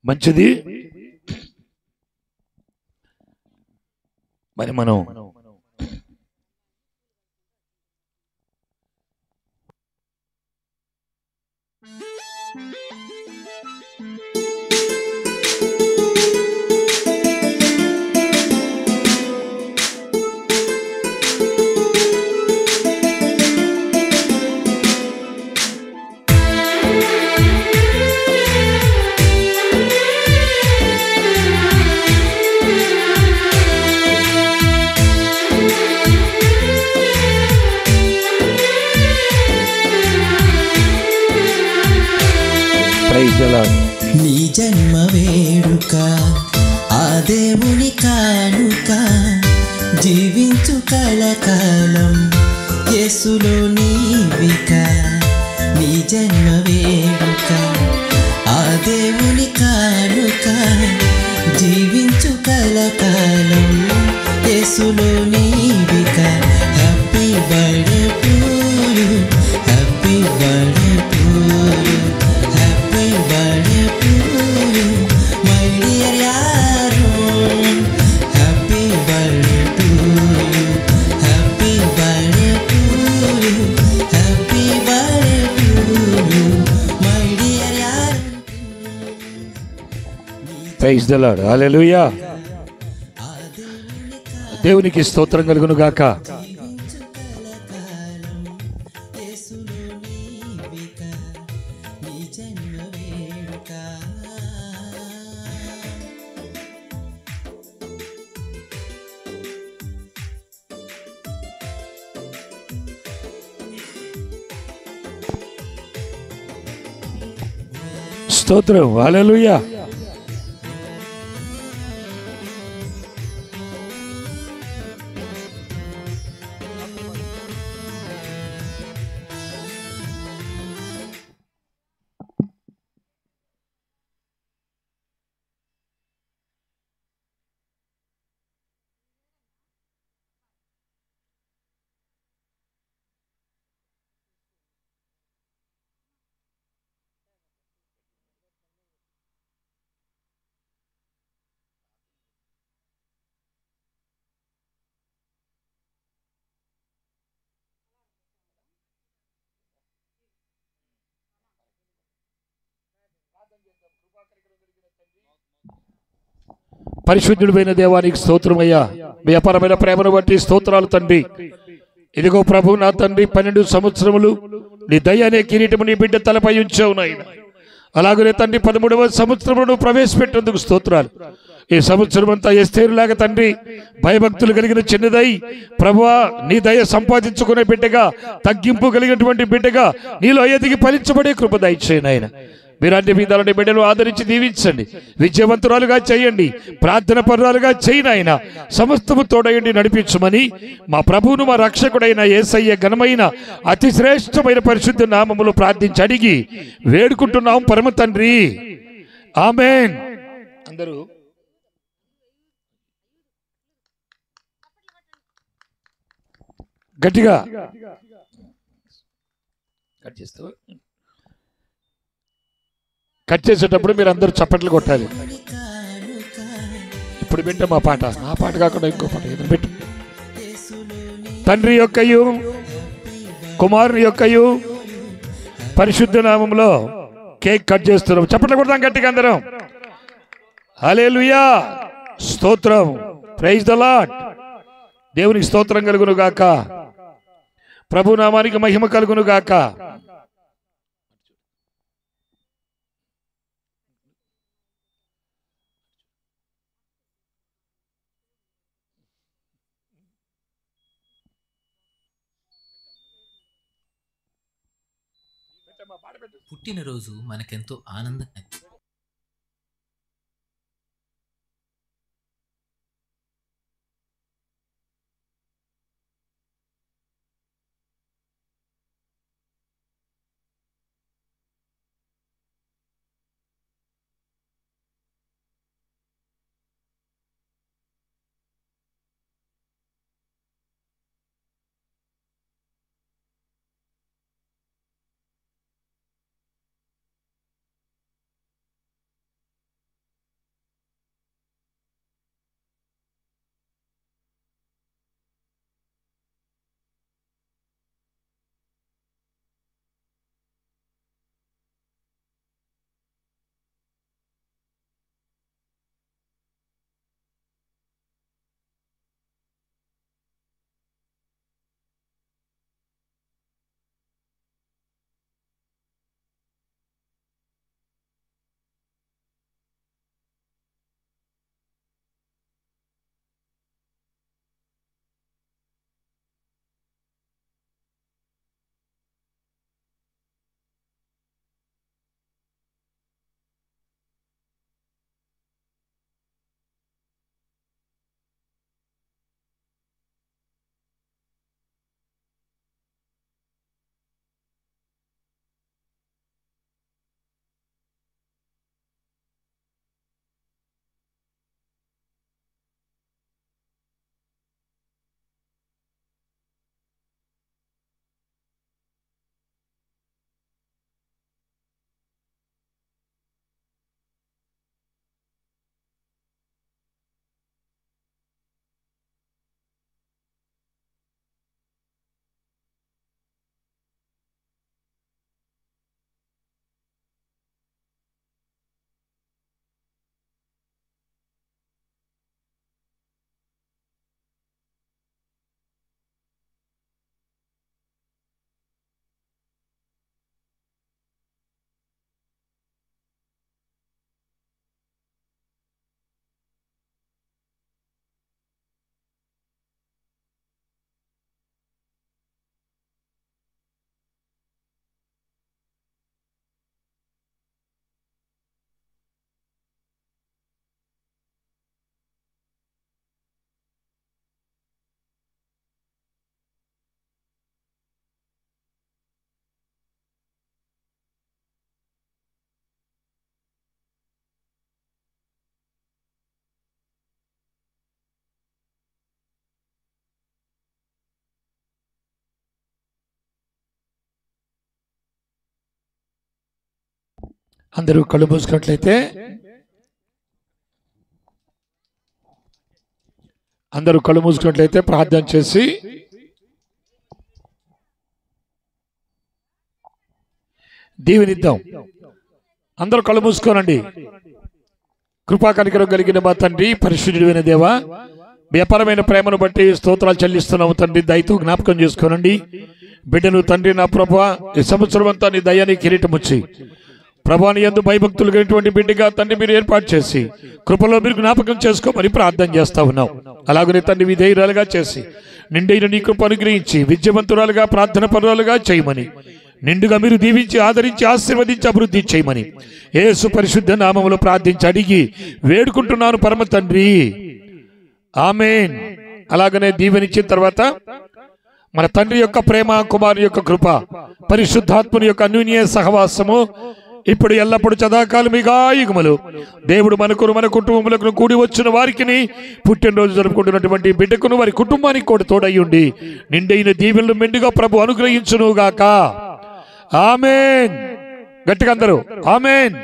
మంచిది. మరి మనం నీ జన్మ వేడుక ఆ దేవుని కానుక, జీవించు కలకాలం యేసులో నీవిక. నీ జన్మ వేడుక ఆ దేవుని కానుక, జీవించు కలకాలం యేసులో నీవిక. Happy birthday to you, happy birthday to you, happy birthday to you my dear Yaron. Happy birthday to you, happy birthday to you, happy birthday to you my dear Yaron. Praise the Lord. Hallelujah. దేవునికి స్తోత్రం కలుగును గాక. స్తోత్రం. హల్లెలూయా. పరిశుద్ధుడైన దేవానికి స్తోత్రమయ్యా. మీ అపారమైన ప్రేమను బట్టి స్తోత్రాలు తండ్రి. ఇదిగో ప్రభు నా తండ్రి, 12 సంవత్సరములు నీ దయ అనే కిరీటము నీ బిడ్డ తలపై ఉంచావు నాయన. అలాగనే తండ్రి 13వ సంవత్సరమును ప్రవేశపెట్టేందుకు స్తోత్రాలు. ఈ సంవత్సరం అంతా ఎస్తేరులాగా తండ్రి భయభక్తులు కలిగిన చిన్నదై ప్రభువా నీ దయ సంపాదించుకునే బిడ్డగా, తగ్గింపు కలిగినటువంటి బిడ్డగా నీలో ఎదిగి ఫలించబడే కృప దయచేయండి ఆయన. మీరు అన్ని విధాలని బిడ్డలు ఆదరించి దీవించండి, విజయవంతురాలుగా చేయండి, ప్రార్థన పరురాలుగా చేయని ఆయన. సమస్తము తోడయండి నడిపించమని మా ప్రభువును మా రక్షకుడైన యేసయ్య ఘనమైన అతి శ్రేష్టమైన పరిశుద్ధ నామములో ప్రార్థించి అడిగి వేడుకుంటున్నాం పరమ తండ్రి. ఆమేన్. అందరూ గట్టిగా కట్ చేసేటప్పుడు మీరు అందరూ చప్పట్లు కొట్టాలి. ఇప్పుడు పెట్టే మా పాట, ఆ పాట కాకుండా ఇంకో పాట ఏదో పెట్టు. తండ్రి యొక్కయు కుమారుని యొక్కయు పరిశుద్ధ నామములో కేక్ కట్ చేస్తున్నాం. చప్పట్లు కొడతాం గట్టిగా అందరం. హల్లెలూయా. స్తోత్రం. Praise the lord. దేవునికి స్తోత్రం కలుగును గాక. ప్రభు నామానికి మహిమ కలుగును గాక. పుట్టినరోజు మనకెంతో ఆనందంగా అందరూ కళ్ళు మూసుకున్నట్లయితే ప్రార్థన చేసి దీవెనిద్దాం. అందరూ కళ్ళు మూసుకోనండి. కృపా కనికరం కలిగిన మా తండ్రి, పరిశుద్ధుడైన దేవా, మీ అపారమైన ప్రేమను బట్టి స్తోత్రాలు చెల్లిస్తున్నాము తండ్రి. దయతో జ్ఞాపకం చేసుకోనండి బిడ్డను తండ్రి. నా ప్రభువా, ఈ సంవత్సరం అంతా నీ దయాన్ని కిరీటం వచ్చి ప్రభువాని యందు భయభక్తులు కలిగినటువంటి బిడ్డగా తండ్రి మీరు ఏర్పాటు చేసి కృపలో మీరు జ్ఞాపకం చేసుకోమని ప్రార్థన చేస్తా ఉన్నాం. అలాగనే తండ్రి విధేయురాలుగా చేసి నిండైన నీ కృప అనుగ్రహించి విద్యావంతురాలుగా ప్రార్థన పరురాలుగా చేయమని, నిండుగా మీరు దీవించి ఆదరించి ఆశీర్వదించి అభివృద్ధి చేయమని యేసు పరిశుద్ధ నామములో ప్రార్థించి అడిగి వేడుకుంటున్నాను పరమ తండ్రి, ఆమేన్. అలాగనే దీవెనిచ్చిన తర్వాత మన తండ్రి యొక్క ప్రేమ, కుమారుని యొక్క కృప, పరిశుద్ధాత్ముని యొక్క అన్యోన్య సహవాసము ఇప్పుడు ఎల్లప్పుడు సదాకాలమిగా యుగములు దేవుడు మనకును మన కుటుంబములకు కూడి వచ్చిన వారికి పుట్టినరోజు జరుపుకుంటున్నటువంటి బిడ్డకును వారి కుటుంబానికి కూడా తోడయ్యుండి నిండైన దీవెనలు మెండుగా ప్రభు అనుగ్రహించునుగాక. ఆమేన్. గట్టిగా అందరూ ఆమేన్.